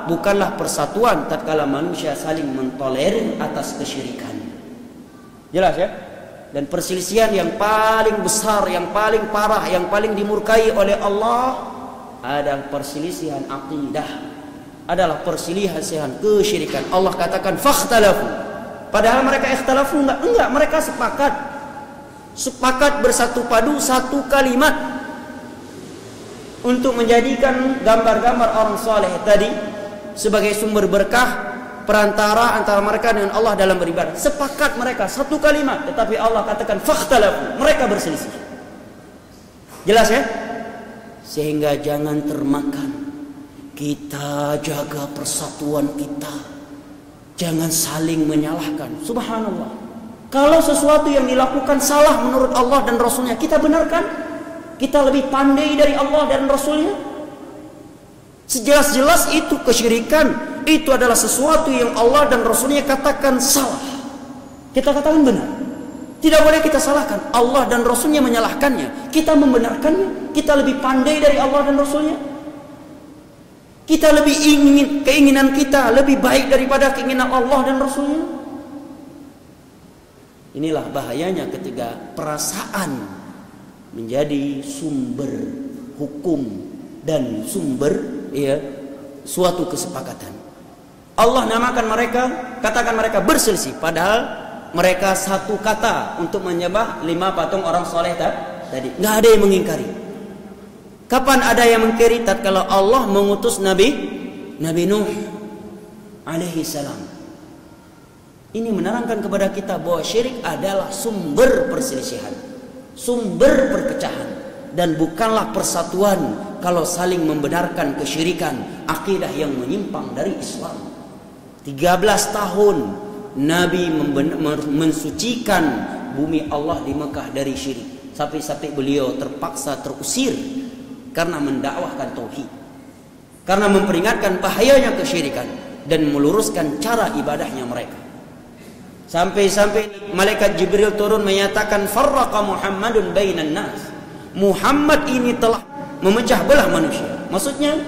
bukanlah persatuan tatkala manusia saling mentolerir atas kesyirikan. Jelas ya? Dan perselisihan yang paling besar, yang paling parah, yang paling dimurkai oleh Allah adalah perselisihan akidah, adalah perselisihan kesyirikan. Allah katakan fakhtalafu, padahal mereka ikhtalafu enggak, mereka sepakat bersatu padu satu kalimat untuk menjadikan gambar-gambar orang soleh tadi sebagai sumber berkah, perantara antara mereka dengan Allah dalam beribadah. Sepakat mereka satu kalimat, tetapi Allah katakan fakhtalafu, mereka berselisih. Jelas ya? Sehingga jangan termakan. Kita jaga persatuan kita, jangan saling menyalahkan. Subhanallah, kalau sesuatu yang dilakukan salah menurut Allah dan Rasulnya, kita benarkan. Kita lebih pandai dari Allah dan Rasulnya. Sejelas-jelas itu kesyirikan. Itu adalah sesuatu yang Allah dan Rasulnya katakan salah, kita katakan benar. Tidak boleh kita salahkan. Allah dan Rasulnya menyalahkannya, kita membenarkannya. Kita lebih pandai dari Allah dan Rasulnya. Kita lebih ingin, keinginan kita lebih baik daripada keinginan Allah dan Rasulnya. Inilah bahayanya ketika perasaan menjadi sumber hukum dan sumber suatu kesepakatan. Allah namakan mereka, katakan mereka berselisih, padahal mereka satu kata untuk menyembah 5 patung orang soleh tadi. Nggak ada yang mengingkari. Kapan ada yang mengingkari? Tatkala Allah mengutus Nabi Nuh alaihi salam. Ini menerangkan kepada kita bahwa syirik adalah sumber perselisihan, sumber perpecahan, dan bukanlah persatuan kalau saling membenarkan kesyirikan, akidah yang menyimpang dari Islam. 13 tahun Nabi mensucikan bumi Allah di Mekah dari syirik, sampai beliau terpaksa terusir karena mendakwahkan tauhid, karena memperingatkan bahayanya kesyirikan dan meluruskan cara ibadahnya mereka. Sampai malaikat Jibril turun menyatakan farraqa Muhammadun bainan nas. Muhammad ini telah memecah belah manusia. Maksudnya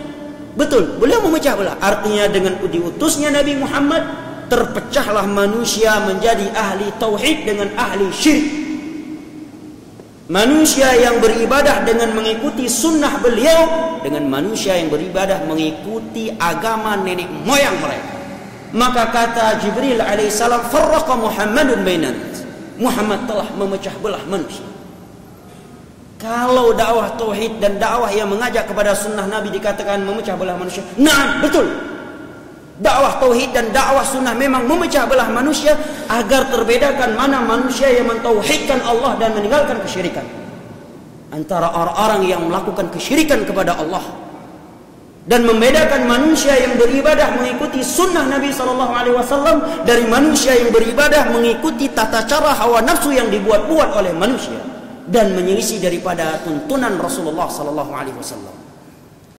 betul, beliau memecah belah. Artinya dengan diutusnya Nabi Muhammad, terpecahlah manusia menjadi ahli tauhid dengan ahli syirik. Manusia yang beribadah dengan mengikuti sunnah beliau dengan manusia yang beribadah mengikuti agama nenek moyang mereka. Maka kata Jibril alaihissalam, farraqa Muhammadun bainan nas. Muhammad telah memecah belah manusia. Kalau dakwah tauhid dan dakwah yang mengajak kepada sunnah Nabi dikatakan memecah belah manusia, nah betul. Dakwah tauhid dan dakwah sunnah memang memecah belah manusia agar terbedakan mana manusia yang mentauhidkan Allah dan meninggalkan kesyirikan, antara orang-orang yang melakukan kesyirikan kepada Allah, dan membedakan manusia yang beribadah mengikuti sunnah Nabi SAW dari manusia yang beribadah mengikuti tata cara hawa nafsu yang dibuat-buat oleh manusia dan menyelisih daripada tuntunan Rasulullah SAW.